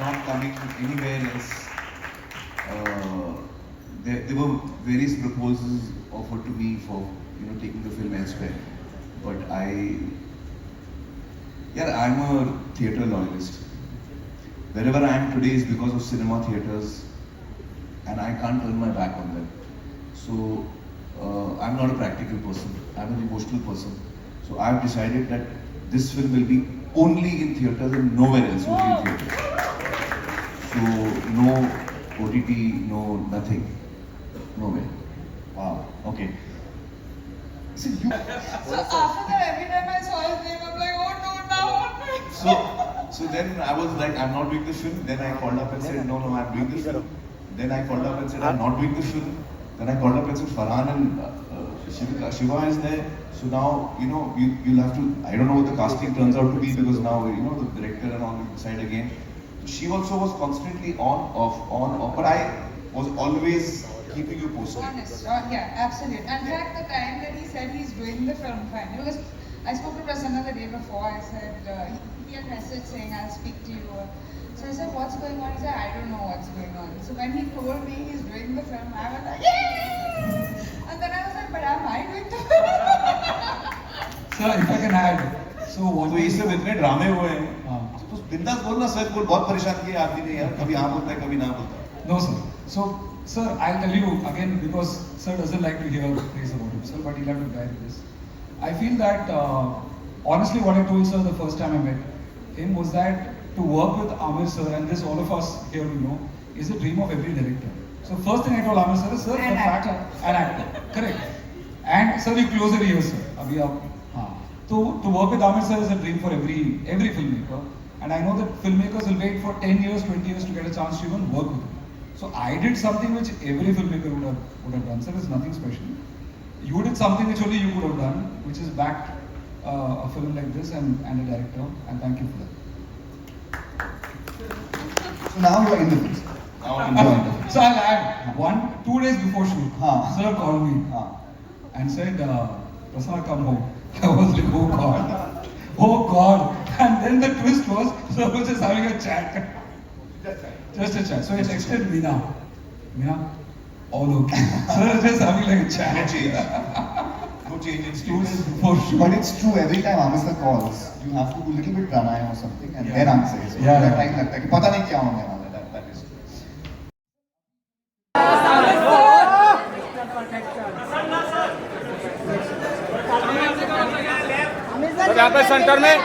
not coming anywhere else. There were various proposals offered to me for taking the film elsewhere, but I'm a theatre loyalist. Wherever I am today is because of cinema theatres, and I can't turn my back on them. So I'm not a practical person. I'm an emotional person. So I've decided that this film will be only in theatres and nowhere else will be in theatres. So no OTT, no nothing, nowhere. Wow. Okay. So after that, every time I saw his name, I'm like, oh no, now. So then I was like, I'm not doing this film. Then I called up and said, no, I'm doing this film. Then I called up and said, I'm not doing this film. Then I called up and said, Farhan and Shiva is there. So now, you'll have to, I don't know what the casting turns out to be because now, the director and all will decide again. She also was constantly on, but I was always keeping you posted. Honest, yeah, absolutely. In fact, the time that he said he's doing the film fine, because I spoke to Prasanna the day before. I said, he had messaged saying, I'll speak to you. So I said, what's going on? He said, I don't know what's going on. So when he told me he's doing the film, I was like, yay! And then I was like, but am I doing the film? Sir, if I can add, so what? तो ये सब इतने ड्रामे हुए हैं, तो बिंदास बोलना सर, कोई बहुत परेशान किया आदमी ने यार, कभी हाँ बोलता है कभी ना बोलता है. No sir. So sir, I'll tell you again because sir doesn't like to hear praise about himself, but he'll have to bear with this. I feel that honestly, what I told sir the first time I met him was that to work with Amir sir, and this all of us here we know, is a dream of every director. So first thing I told Amir sir is, sir, An the fact, actor. an actor, correct. And sir, you close your ears, sir. Abhi aap, to work with Amir sir is a dream for every filmmaker. And I know that filmmakers will wait for 10 years, 20 years to get a chance to even work with him. So I did something which every filmmaker would have done. Sir, it's nothing special. You did something which only you could have done, which is backed a film like this and a director. And thank you for that. So now you are in the mix. So I'll add 2 days before shoot. Sir called me and said, Prasanna, come home. I was like, oh God. Oh God. And then the twist was, sir was just having a chat. Just a chat. So I texted Meena, all okay. Sir is just having like a chat. No change in 2 stools. days before shoot. But it's true, every time Amir sir calls, you have to do a little bit pranayama or something and then answer. So Yeah. time लगता है कि पता नहीं क्या होने वाला है. That is true. यहाँ पे सेंटर में